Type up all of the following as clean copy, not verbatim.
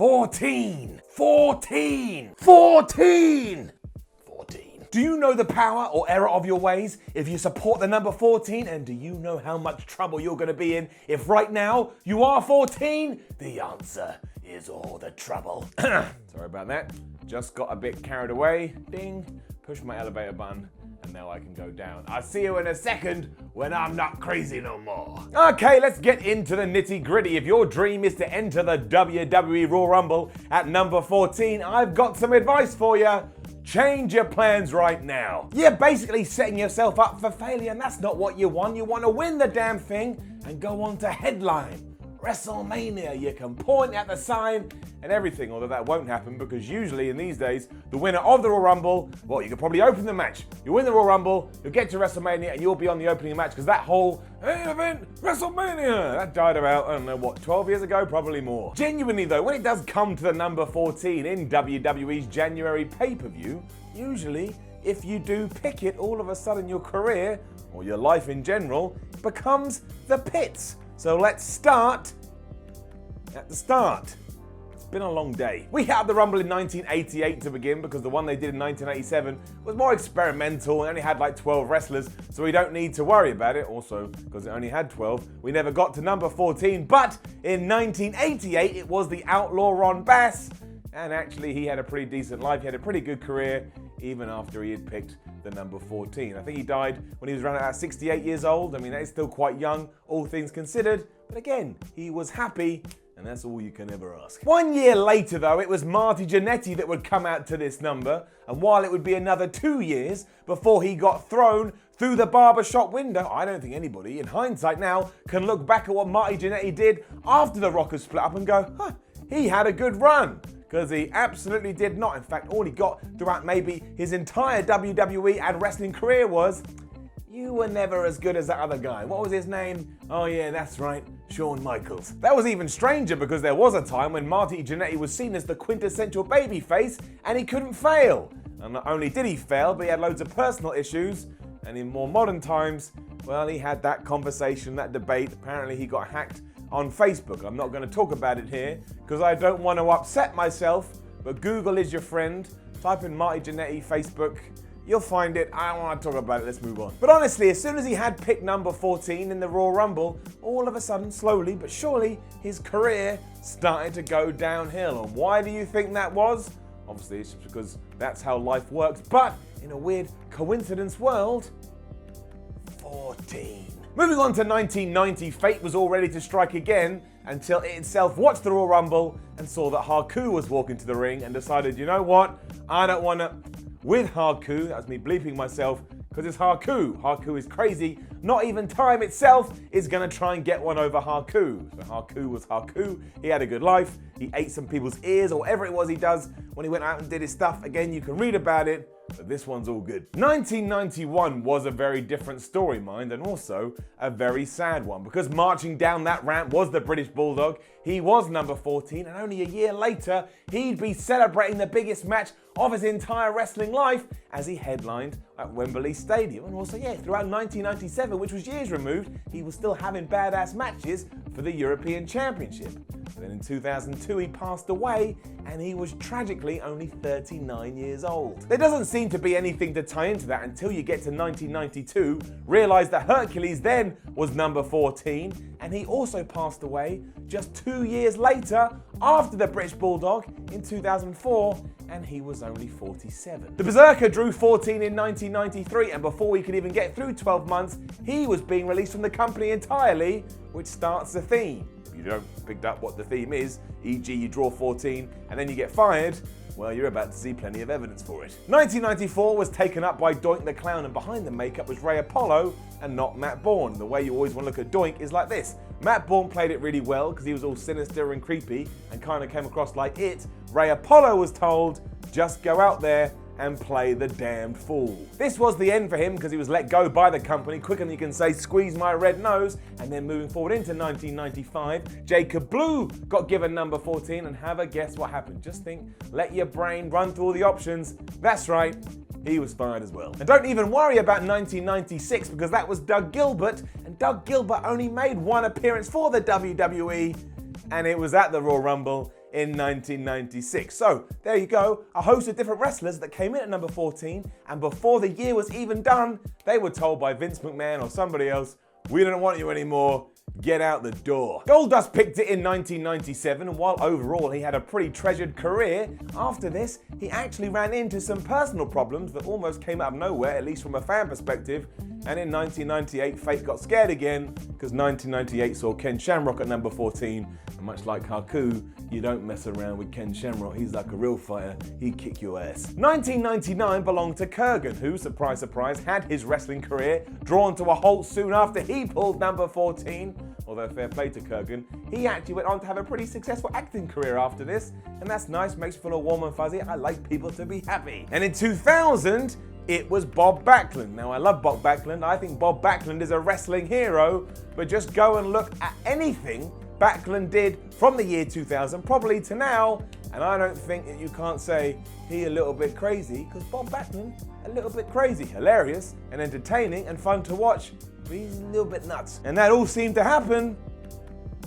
14. 14. 14. 14. Do you know the power or error of your ways if you support the number 14? And do you know how much trouble you're going to be in if right now you are 14? The answer is all the trouble. Sorry about that. Just got a bit carried away. Ding. Push my elevator button. And now I can go down. I'll see you in a second when I'm not crazy no more. Okay, let's get into the nitty gritty. If your dream is to enter the WWE Royal Rumble at number 14, I've got some advice for you. Change your plans right now. You're basically setting yourself up for failure, and that's not what you want. You want to win the damn thing and go on to headline WrestleMania. You can point at the sign and everything, although that won't happen because usually in these days, the winner of the Royal Rumble, well, you could probably open the match. You win the Royal Rumble, you'll get to WrestleMania and you'll be on the opening match because that whole event, WrestleMania, that died about, I don't know what, 12 years ago? Probably more. Genuinely though, when it does come to the number 14 in WWE's January pay-per-view, usually if you do pick it, all of a sudden your career, or your life in general, becomes the pits. So let's start at the start. It's been a long day. We had the Rumble in 1988 to begin because the one they did in 1987 was more experimental and only had like 12 wrestlers, so we don't need to worry about it. Also, because it only had 12, we never got to number 14. But in 1988, it was the Outlaw Ron Bass, and actually he had a pretty decent life. He had a pretty good career even after he had picked the number 14. I think he died when he was around about 68 years old. I mean, that is still quite young, all things considered. But again, he was happy, and that's all you can ever ask. 1 year later, though, it was Marty Jannetty that would come out to this number. And while it would be another 2 years before he got thrown through the barbershop window, I don't think anybody, in hindsight now, can look back at what Marty Jannetty did after the Rockers split up and go, huh, he had a good run. Because he absolutely did not. In fact, all he got throughout maybe his entire WWE and wrestling career was, you were never as good as that other guy. What was his name? Oh yeah, that's right, Shawn Michaels. That was even stranger because there was a time when Marty Jannetty was seen as the quintessential babyface and he couldn't fail. And not only did he fail, but he had loads of personal issues. And in more modern times, well, he had that conversation, that debate. Apparently he got hacked on Facebook. I'm not going to talk about it here because I don't want to upset myself, but Google is your friend. Type in Marty Jannetty Facebook. You'll find it. I don't want to talk about it. Let's move on. But honestly, as soon as he had picked number 14 in the Royal Rumble, all of a sudden, slowly but surely, his career started to go downhill. And why do you think that was? Obviously, it's because that's how life works. But in a weird coincidence world, 14. Moving on to 1990, fate was all ready to strike again until it itself watched the Royal Rumble and saw that Haku was walking to the ring and decided, you know what, I don't want to, with Haku, that's me bleeping myself, because it's Haku. Haku is crazy. Not even time itself is going to try and get one over Haku. So Haku was Haku. He had a good life. He ate some people's ears or whatever it was he does when he went out and did his stuff. Again, you can read about it. But this one's all good. 1991 was a very different story, mind, and also a very sad one, because marching down that ramp was the British Bulldog. He was number 14, and only a year later, he'd be celebrating the biggest match of his entire wrestling life as he headlined at Wembley Stadium. And also, yeah, throughout 1997, which was years removed, he was still having badass matches for the European Championship. But then in 2002, he passed away, and he was tragically only 39 years old. There doesn't seem to be anything to tie into that until you get to 1992, realize that Hercules then was number 14, and he also passed away just 2 years later after the British Bulldog in 2004, and he was only 47. The Berserker drew 14 in 1993, and before we could even get through 12 months, he was being released from the company entirely, which starts the theme. If you don't pick up what the theme is, e.g. you draw 14 and then you get fired, well, you're about to see plenty of evidence for it. 1994 was taken up by Doink the Clown, and behind the makeup was Ray Apollo and not Matt Bourne. The way you always want to look at Doink is like this. Matt Bourne played it really well because he was all sinister and creepy and kind of came across like it. Ray Apollo was told, just go out there and play the damned fool. This was the end for him because he was let go by the company quicker than you can say squeeze my red nose. And then moving forward into 1995, Jacob Blue got given number 14, and have a guess what happened. Just think, let your brain run through all the options. That's right, he was fired as well. And don't even worry about 1996 because that was Doug Gilbert, and Doug Gilbert only made one appearance for the WWE, and it was at the Royal Rumble in 1996. So there you go, a host of different wrestlers that came in at number 14, and before the year was even done, they were told by Vince McMahon or somebody else, "We don't want you anymore. Get out the door." Goldust picked it in 1997, and while overall he had a pretty treasured career, after this he actually ran into some personal problems that almost came out of nowhere, at least from a fan perspective, and in 1998 fate got scared again, because 1998 saw Ken Shamrock at number 14, and much like Haku, you don't mess around with Ken Shamrock, he's like a real fighter, he'd kick your ass. 1999 belonged to Kurgan, who, surprise surprise, had his wrestling career drawn to a halt soon after he pulled number 14. Although fair play to Kurgan, he actually went on to have a pretty successful acting career after this, and that's nice, makes me feel all warm and fuzzy. I like people to be happy. And in 2000, it was Bob Backlund. Now I love Bob Backlund, I think Bob Backlund is a wrestling hero, but just go and look at anything Backlund did from the year 2000, probably to now, and I don't think that you can't say he a little bit crazy, because Bob Backlund, a little bit crazy, hilarious and entertaining and fun to watch, but he's a little bit nuts. And that all seemed to happen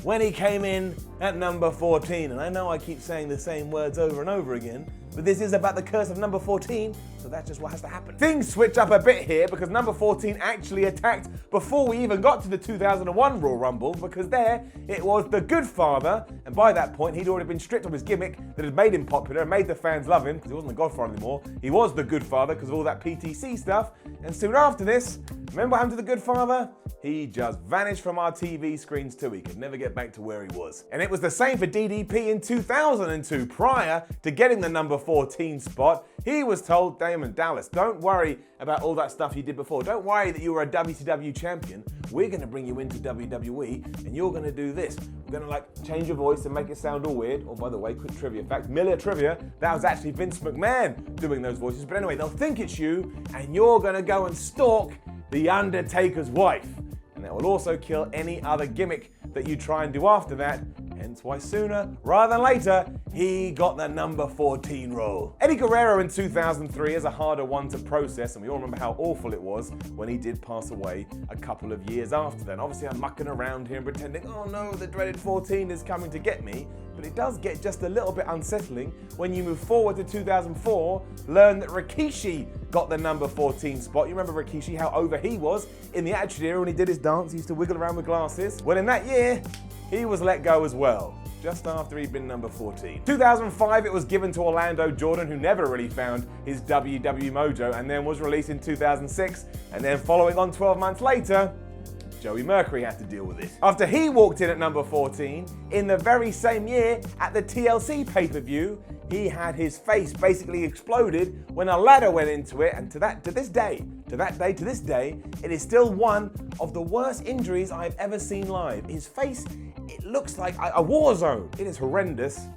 when he came in at number 14. And I know I keep saying the same words over and over again, but this is about the curse of number 14, so that's just what has to happen. Things switch up a bit here because number 14 actually attacked before we even got to the 2001 Royal Rumble, because there it was the Good Father, and by that point he'd already been stripped of his gimmick that had made him popular and made the fans love him, because he wasn't the Godfather anymore. He was the Good Father because of all that PTC stuff, and soon after this, remember what happened to the Good Father? He just vanished from our TV screens too. He could never get back to where he was. And it was the same for DDP in 2002. Prior to getting the number 14 spot, he was told, Damon Dallas, don't worry about all that stuff you did before. Don't worry that you were a WCW champion. We're going to bring you into WWE and you're going to do this. We're going to like change your voice and make it sound all weird. Oh, by the way, quick trivia fact, Miller trivia, that was actually Vince McMahon doing those voices. But anyway, they'll think it's you and you're going to go and stalk The Undertaker's wife. And that will also kill any other gimmick that you try and do after that. Hence why sooner rather than later, he got the number 14 role. Eddie Guerrero in 2003 is a harder one to process, and we all remember how awful it was when he did pass away a couple of years after then. Obviously I'm mucking around here and pretending, oh no, the dreaded 14 is coming to get me. But it does get just a little bit unsettling when you move forward to 2004, learn that Rikishi got the number 14 spot. You remember Rikishi, how over he was in the Attitude Era when he did his dance, he used to wiggle around with glasses. Well, in that year, he was let go as well, just after he'd been number 14. 2005, it was given to Orlando Jordan, who never really found his WWE mojo, and then was released in 2006, and then following on 12 months later, Joey Mercury had to deal with it. After he walked in at number 14, in the very same year at the TLC pay-per-view, he had his face basically exploded when a ladder went into it, and to this day, it is still one of the worst injuries I've ever seen live. His face, it looks like a war zone. It is horrendous.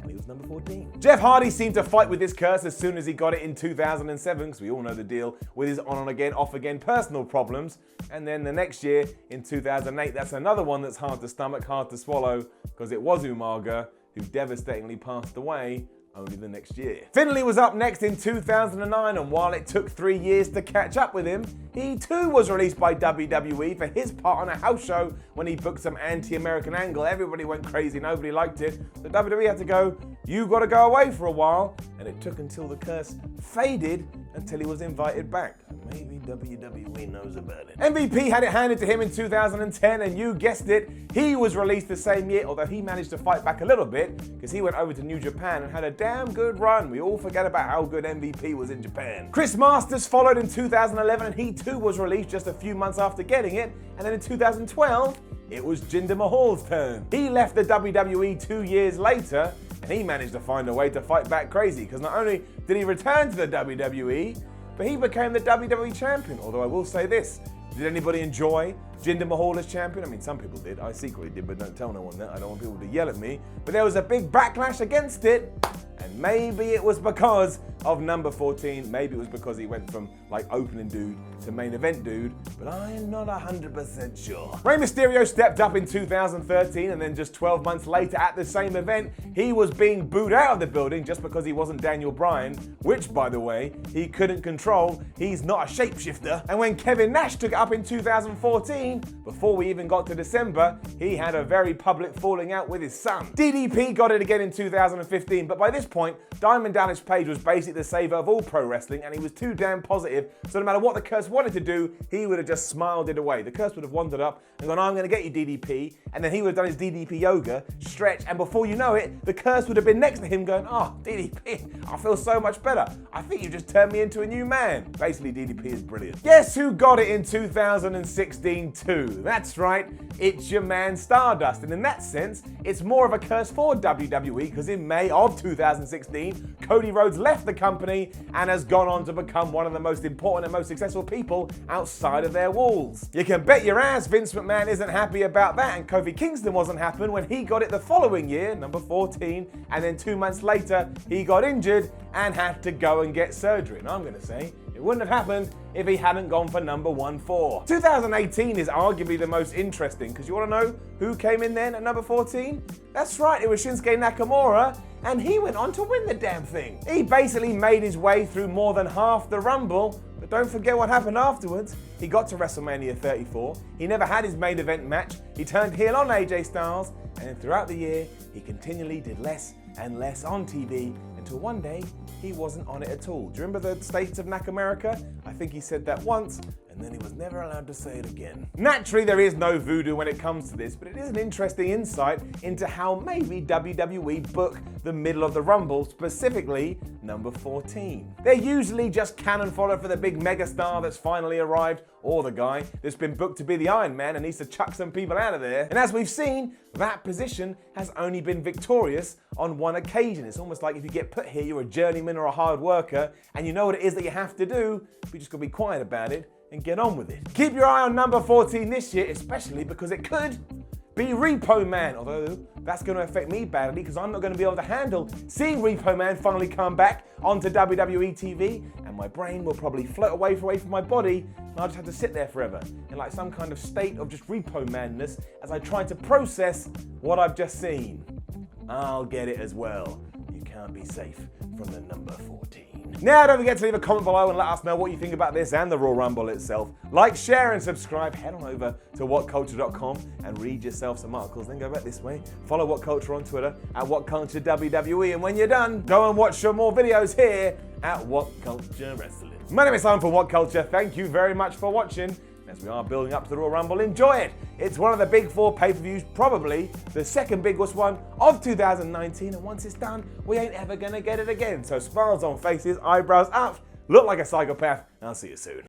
He was number 14. Jeff Hardy seemed to fight with this curse as soon as he got it in 2007, because we all know the deal with his on-again, off-again personal problems. And then the next year, in 2008, that's another one that's hard to stomach, hard to swallow, because it was Umaga, who devastatingly passed away only the next year. Finlay was up next in 2009, and while it took 3 years to catch up with him, he too was released by WWE for his part on a house show when he booked some anti-American angle. Everybody went crazy, nobody liked it. So WWE had to go, you gotta go away for a while, and it took until the curse faded until he was invited back. Maybe WWE knows about it. MVP had it handed to him in 2010, and you guessed it, he was released the same year, although he managed to fight back a little bit because he went over to New Japan and had a damn good run. We all forget about how good MVP was in Japan. Chris Masters followed in 2011, and he too was released just a few months after getting it, and then in 2012, it was Jinder Mahal's turn. He left the WWE 2 years later, and he managed to find a way to fight back crazy, because not only did he return to the WWE, but he became the WWE champion. Although I will say this, did anybody enjoy Jinder Mahal as champion? I mean, some people did. I secretly did, but don't tell no one that. I don't want people to yell at me. But there was a big backlash against it, and maybe it was because of number 14. Maybe it was because he went from like opening dude to main event dude, but I'm not 100% sure. Rey Mysterio stepped up in 2013, and then just 12 months later at the same event, he was being booed out of the building just because he wasn't Daniel Bryan, which, by the way, he couldn't control. He's not a shapeshifter. And when Kevin Nash took it up in 2014, before we even got to December, he had a very public falling out with his son. DDP got it again in 2015, but by this point, Diamond Dallas Page was basically the savior of all pro wrestling, and he was too damn positive, so no matter what the Curse wanted to do, he would have just smiled it away. The Curse would have wandered up and gone, I'm going to get you, DDP, and then he would have done his DDP yoga, stretch, and before you know it, the Curse would have been next to him going, oh, DDP, I feel so much better. I think you just turned me into a new man. Basically, DDP is brilliant. Guess who got it in 2016 too? That's right, it's your man Stardust, and in that sense, it's more of a curse for WWE, because in May of 2016, Cody Rhodes left the company and has gone on to become one of the most important and most successful people outside of their walls. You can bet your ass Vince McMahon isn't happy about that, and Kofi Kingston wasn't happy when he got it the following year, number 14, and then 2 months later, he got injured and had to go and get surgery. And I'm going to say, it wouldn't have happened if he hadn't gone for number 14. 2018 is arguably the most interesting, because you want to know who came in then at number 14? That's right, it was Shinsuke Nakamura, and he went on to win the damn thing. He basically made his way through more than half the Rumble, but don't forget what happened afterwards. He got to WrestleMania 34, he never had his main event match, he turned heel on AJ Styles, and then throughout the year, he continually did less and less on TV until one day, he wasn't on it at all. Do you remember the States of Nakamerica? I think he said that once, and then he was never allowed to say it again. Naturally, there is no voodoo when it comes to this, but it is an interesting insight into how maybe WWE book the middle of the Rumble, specifically number 14. They're usually just cannon fodder for the big megastar that's finally arrived, or the guy that's been booked to be the Iron Man and needs to chuck some people out of there. And as we've seen, that position has only been victorious on one occasion. It's almost like if you get put here, you're a journeyman or a hard worker, and you know what it is that you have to do, but you just gotta be quiet about it and get on with it. Keep your eye on number 14 this year, especially because it could be Repo Man, although that's going to affect me badly because I'm not going to be able to handle seeing Repo Man finally come back onto WWE TV, and my brain will probably float away from my body, and I'll just have to sit there forever in like some kind of state of just Repo Manness as I try to process what I've just seen. I'll get it as well. You can't be safe from the number 14. Now, don't forget to leave a comment below and let us know what you think about this and the Royal Rumble itself. Like, share, and subscribe. Head on over to WhatCulture.com and read yourself some articles. Then go back this way. Follow WhatCulture on Twitter at WhatCulture WWE. And when you're done, go and watch some more videos here at WhatCulture Wrestling. My name is Simon from WhatCulture. Thank you very much for watching. As we are building up to the Royal Rumble, enjoy it. It's one of the big 4 pay-per-views, probably the second biggest one of 2019, and once it's done, we ain't ever gonna get it again. So smiles on faces, eyebrows up, look like a psychopath, and I'll see you soon.